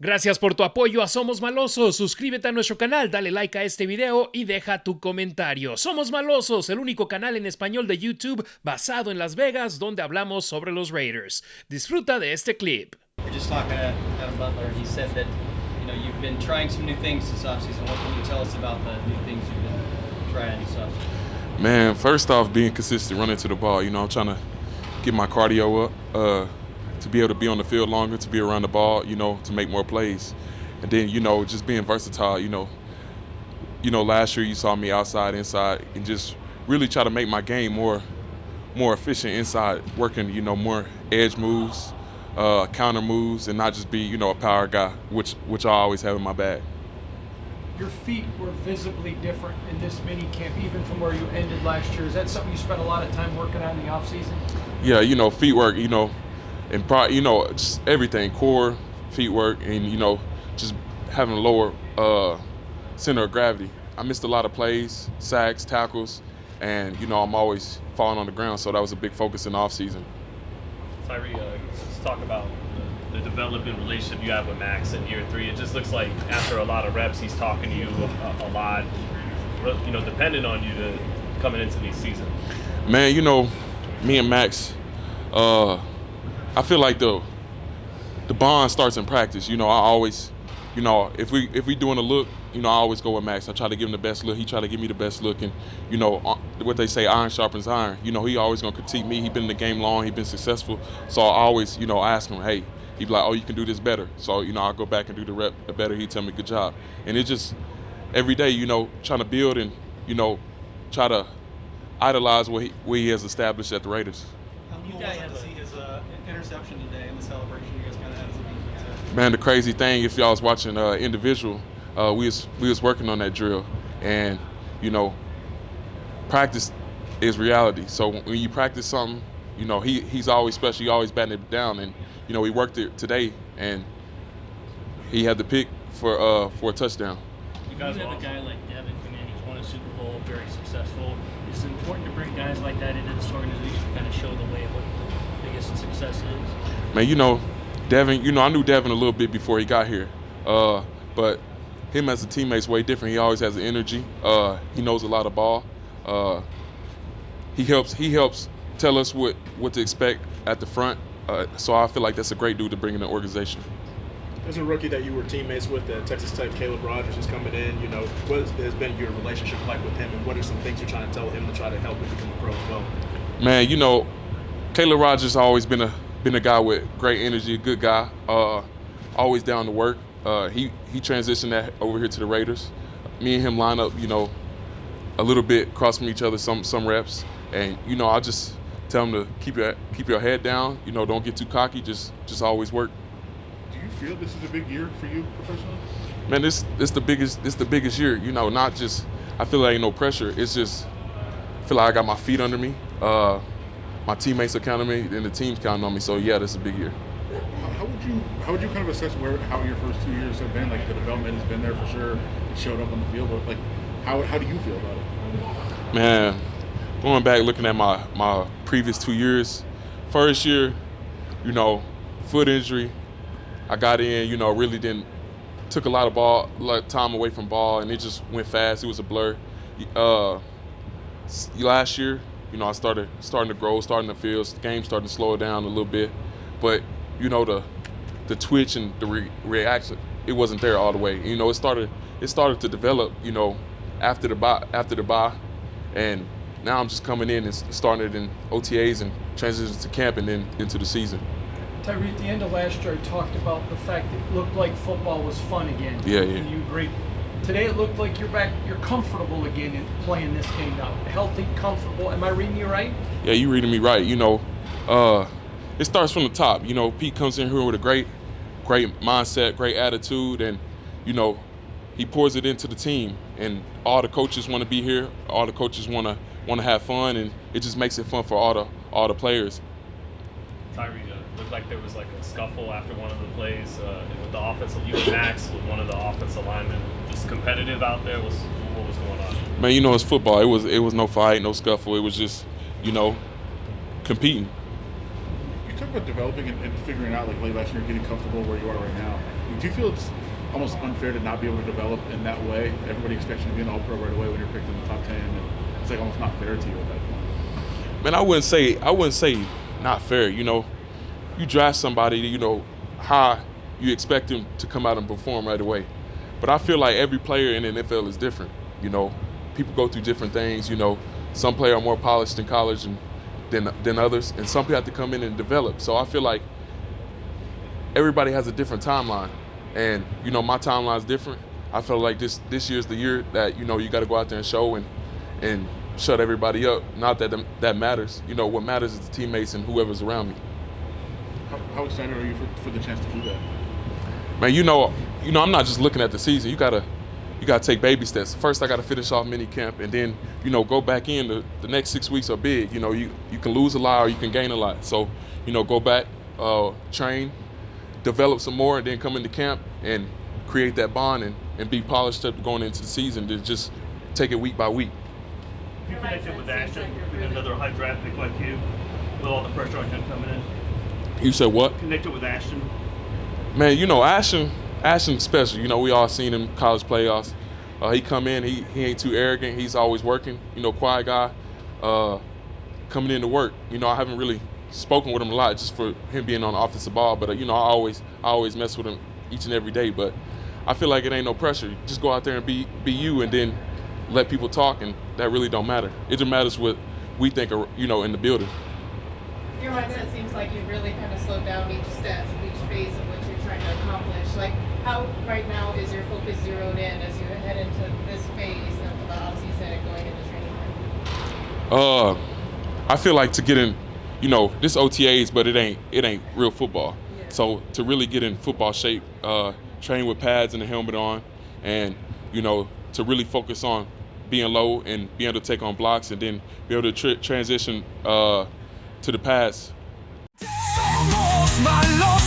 Gracias por tu apoyo a Somos Malosos. Suscríbete a nuestro canal, dale like a este video y deja tu comentario. Somos Malosos, el único canal en español de YouTube basado en Las Vegas donde hablamos sobre los Raiders. Disfruta de este clip. We're just talking to Adam Butler, and he said that you've been trying some new things this offseason. What can you tell us about the new things you've been trying and stuff? Man, first off, being consistent, running to the ball. I'm trying to get my cardio up, to be able to be on the field longer, to be around the ball, to make more plays. And then, just being versatile, last year you saw me outside, inside, and just really try to make my game more efficient inside, working, more edge moves, counter moves, and not just be, a power guy, which I always have in my bag. Your feet were visibly different in this mini camp, even from where you ended last year. Is that something you spent a lot of time working on in the offseason? Yeah, feet work, and probably, just everything, core, feet work, and, just having a lower center of gravity. I missed a lot of plays, sacks, tackles, and, I'm always falling on the ground, so that was a big focus in the offseason. Tyree, let's talk about the development relationship you have with Max in year 3. It just looks like after a lot of reps, he's talking to you a lot, dependent on you to coming into these seasons. Man, me and Max, I feel like the bond starts in practice. I always, if we doing a look, I always go with Max. I try to give him the best look. He try to give me the best look. And, what they say, iron sharpens iron. He always going to critique me. He been in the game long. He been successful. So I always, ask him, hey, he be like, oh, you can do this better. So, I'll go back and do the rep the better. He tell me good job. And it just, every day, trying to build and, try to idolize what he has established at the Raiders. How cool was it to see his interception today in the celebration you guys kind of had as a defense? Man, the crazy thing, if y'all was watching individual, we was working on that drill, and practice is reality. So when you practice something, he's always special. He always batting it down, and we worked it today, and he had the pick for a touchdown. You guys have a guy like Devin come in. He's won a Super Bowl, very successful. Is it important to bring guys like that into this organization to kind of show the way of what the biggest success is? Man, Devin, I knew Devin a little bit before he got here, but him as a teammate's way different. He always has the energy. He knows a lot of ball. He helps tell us what to expect at the front. So I feel like that's a great dude to bring in the organization. As a rookie that you were teammates with at Texas Tech, Caleb Rogers is coming in. What has been your relationship like with him, and what are some things you're trying to tell him to try to help him become a pro as well? Man, Caleb Rogers has always been a guy with great energy, a good guy, always down to work. He transitioned that over here to the Raiders. Me and him line up, a little bit across from each other, some reps, and I just tell him to keep your head down. Don't get too cocky. Just always work. Do you feel this is a big year for you professionally? Man, this the biggest year. Not just I feel like ain't no pressure. It's just I feel like I got my feet under me. My teammates are counting me, and the team's counting on me. So yeah, this is a big year. How would you kind of assess how your first 2 years have been? Like the development has been there for sure. It showed up on the field, but like how do you feel about it? Man, going back looking at my previous 2 years, first year, foot injury. I got in, really took a lot of time away from ball, and it just went fast. It was a blur. Last year, I starting to grow, starting to feel the game starting to slow down a little bit, but the twitch and the reaction, it wasn't there all the way. It started to develop, after the bye, and now I'm just coming in and starting it in OTAs and transitioning to camp and then into the season. Tyree, at the end of last year, I talked about the fact that it looked like football was fun again. Yeah. And you agreed. Today it looked like you're comfortable again in playing this game now. Healthy, comfortable. Am I reading you right? Yeah, you reading me right. It starts from the top. Pete comes in here with a great mindset, great attitude, and he pours it into the team. And all the coaches want to be here. All the coaches want to have fun, and it just makes it fun for all the players. Tyree, looked like there was like a scuffle after one of the plays with the offensive. You and Max with one of the offensive linemen. Just competitive out there. What was going on? Man, it's football. It was no fight, no scuffle. It was just competing. You talk about developing and figuring out like late last year, getting comfortable where you are right now. Do you feel it's almost unfair to not be able to develop in that way? Everybody expects you to be an All-Pro right away when you're picked in the top 10, and it's like almost not fair to you at that point. Man, I wouldn't say not fair. You know, you draft somebody, you know, how you expect them to come out and perform right away. But I feel like every player in the NFL is different. You know, people go through different things. You know, some players are more polished in college than others, and some people have to come in and develop. So I feel like everybody has a different timeline, and you know, my timeline is different. I feel like this year's the year that, you know, you got to go out there and show and shut everybody up. Not that that matters. You know, what matters is the teammates and whoever's around me. How excited are you for the chance to do that? Man, you know, I'm not just looking at the season. You gotta take baby steps. First, I gotta finish off mini camp, and then, you know, go back in. The next 6 weeks are big. You know, you can lose a lot or you can gain a lot. So, you know, go back, train, develop some more, and then come into camp and create that bond and be polished up going into the season. To just take it week by week. You connected with Ashton, another high draft pick like you, with all the pressure on him coming in. You said what? Connected with Ashton. Man, you know, Ashton's special. You know, we all seen him in college playoffs. He come in, he ain't too arrogant. He's always working. You know, quiet guy, coming in to work. You know, I haven't really spoken with him a lot just for him being on the offensive ball. But you know, I always mess with him each and every day. But I feel like it ain't no pressure. Just go out there and be you, and then let people talk, and that really don't matter. It just matters what we think are, you know, in the building. Your mindset seems like you've really kind of slowed down each step, each phase of what you're trying to accomplish. Like, how right now is your focus zeroed in as you head into this phase of the offseason and going into training camp? I feel like to get in, you know, this OTAs, but it ain't real football. Yeah. So to really get in football shape, train with pads and a helmet on, and, you know, to really focus on being low and being able to take on blocks, and then be able to transition to the pass. Somos Malosos.